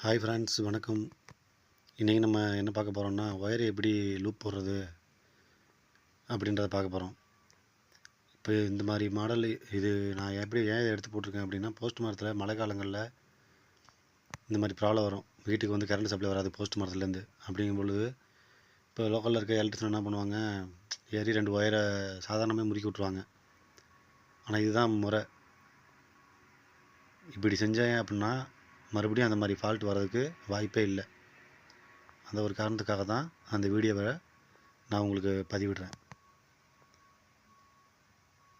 Hi friends, வணக்கம். இன்றைக்கி நம்ம என்ன பார்க்க போகிறோம்னா, ஒயர் எப்படி லூப் போடுறது அப்படின்றத பார்க்க போகிறோம். இப்போ இந்த மாதிரி மாடல் இது நான் ஏன் இதை எடுத்து போட்டிருக்கேன் அப்படின்னா, போஸ்ட் மரத்தில் மழை காலங்களில் இந்த மாதிரி ப்ராப்ளம் வரும். வீட்டுக்கு வந்து கரண்ட் சப்ளை வராது போஸ்ட் மரத்துலேருந்து. அப்படிங்கும் பொழுது இப்போ லோக்கலில் இருக்க எலக்ட்ரிஷன் என்ன பண்ணுவாங்க, ஏறி 2 ஒயரை சாதாரணமாக முறுக்கி விட்ருவாங்க. ஆனால் இதுதான் முறை. இப்படி செஞ்சேன் அப்படின்னா மறுபடியும் அந்த மாதிரி ஃபால்ட் வர்றதுக்கு வாய்ப்பே இல்லை. அந்த ஒரு காரணத்துக்காக தான் அந்த வீடியோவை நான் உங்களுக்கு பதிவிடுறேன்.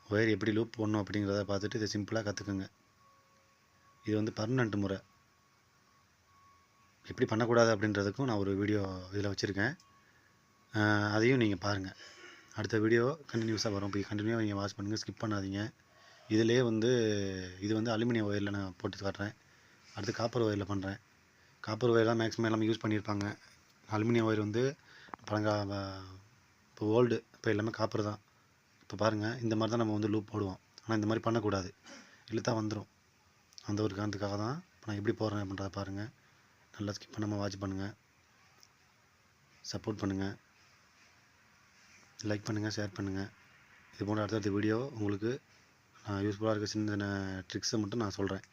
ஒயர் எப்படி லூப் போடணும் அப்படிங்கிறத பார்த்துட்டு இதை சிம்பிளாக கற்றுக்குங்க. இது வந்து பர்மனெண்ட் முறை. எப்படி பண்ணக்கூடாது அப்படின்றதுக்கும் நான் ஒரு வீடியோ இதில் வச்சுருக்கேன். அதையும் நீங்கள் பாருங்கள். அடுத்த வீடியோ கண்டினியூஸாக வரும். போய் கண்டினியூவாக நீங்கள் வாட்ச் பண்ணுங்கள், ஸ்கிப் பண்ணாதீங்க. இதிலே வந்து இது வந்து அலுமினியம் ஒயரில் நான் போட்டு காட்டுறேன். அடுத்து காப்பர் ஒயரில் பண்ணுறேன். காப்பர் ஒயர் தான் மேக்ஸிமம் எல்லாமே யூஸ் பண்ணியிருப்பாங்க. அலுமினியம் ஒயர் வந்து இப்போ ஓல்டு, இப்போ எல்லாமே காப்பர் தான். இப்போ பாருங்கள், இந்த மாதிரி தான் நம்ம வந்து லூப் போடுவோம். ஆனால் இந்த மாதிரி பண்ணக்கூடாது, இழுத்தா வந்துடும். அந்த ஒரு காரணத்துக்காக தான் இப்போ நான் எப்படி போடுறேன் அப்படின்றத பாருங்கள். நல்லா ஸ்கிப் பண்ணாமல் வாட்ச் பண்ணுங்கள், சப்போர்ட் பண்ணுங்கள், லைக் பண்ணுங்கள், ஷேர் பண்ணுங்கள். இது போன்ற அடுத்தடுத்த வீடியோ உங்களுக்கு யூஸ்ஃபுல்லாக இருக்க சின்ன சின்ன ட்ரிக்ஸை மட்டும் நான் சொல்கிறேன்.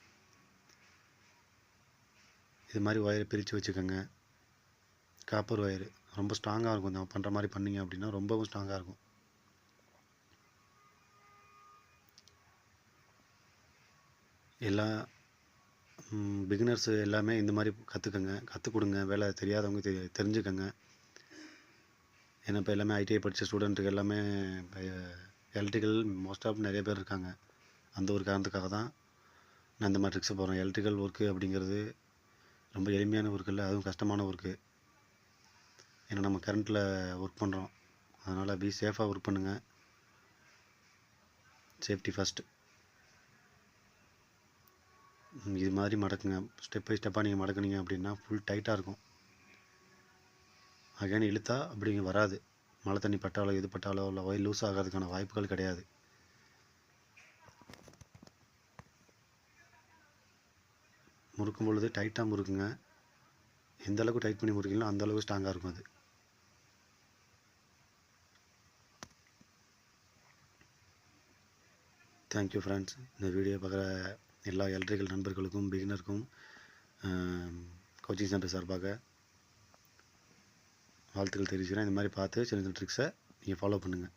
இது மாதிரி ஒயரை பிரித்து வச்சுக்கோங்க. காப்பர் ஒயரு ரொம்ப ஸ்ட்ராங்காக இருக்கும். நம்ம பண்ணுற மாதிரி பண்ணிங்க அப்படின்னா ரொம்பவும் ஸ்ட்ராங்காக இருக்கும். எல்லா பிகினர்ஸு எல்லாமே இந்த மாதிரி கற்றுக்கங்க, கற்றுக் கொடுங்க. வேலை தெரியாதவங்க தெரிஞ்சுக்கங்க. ஏன்னா இப்போ எல்லாமே ஐடிஐ படித்த ஸ்டூடெண்ட்டுக்கு எல்லாமே இப்போ எலக்ட்ரிக்கல் மோஸ்ட் ஆஃப் நிறைய பேர் இருக்காங்க. அந்த ஒரு காரணத்துக்காக தான் நான் இந்த மாதிரி ட்ரிக்ஸை போடுறேன். எலக்ட்ரிக்கல் ஒர்க்கு அப்படிங்கிறது ரொம்ப எளிமையான ஒர்க்கு இல்லை, அதுவும் கஷ்டமான ஒர்க்கு. ஏன்னா நம்ம கரண்ட்டில் ஒர்க் பண்ணுறோம். அதனால் சேஃபாக ஒர்க் பண்ணுங்கள். Safety first. இது மாதிரி மடக்குங்க. ஸ்டெப் பை ஸ்டெப்பாக நீங்கள் மடக்குனீங்க அப்படின்னா ஃபுல் டைட்டாக இருக்கும். அகைன் இழுத்தா அப்படிங்க வராது. மழை தண்ணி பட்டாலோ எது பட்டாலோ இல்லை ஒயர் லூஸ் ஆகிறதுக்கான வாய்ப்புகள் கிடையாது. முறுக்கும் பொழுது டைட்டாக முறுக்குங்க. எந்த அளவுக்கு டைட் பண்ணி முறுக்கீங்களோ அந்த அளவுக்கு ஸ்ட்ராங்காக இருக்கும் அது. Thank you friends. இந்த வீடியோ பார்க்குற எல்லா எலக்ட்ரிக்கல் நண்பர்களுக்கும், பிகினருக்கும் கோச்சிங் சென்டர் சார்பாக வாழ்த்துக்கள் தெரிவிக்கிறேன். இந்த மாதிரி பார்த்து சின்ன சின்ன ட்ரிக்ஸை நீங்கள் ஃபாலோ பண்ணுங்கள்.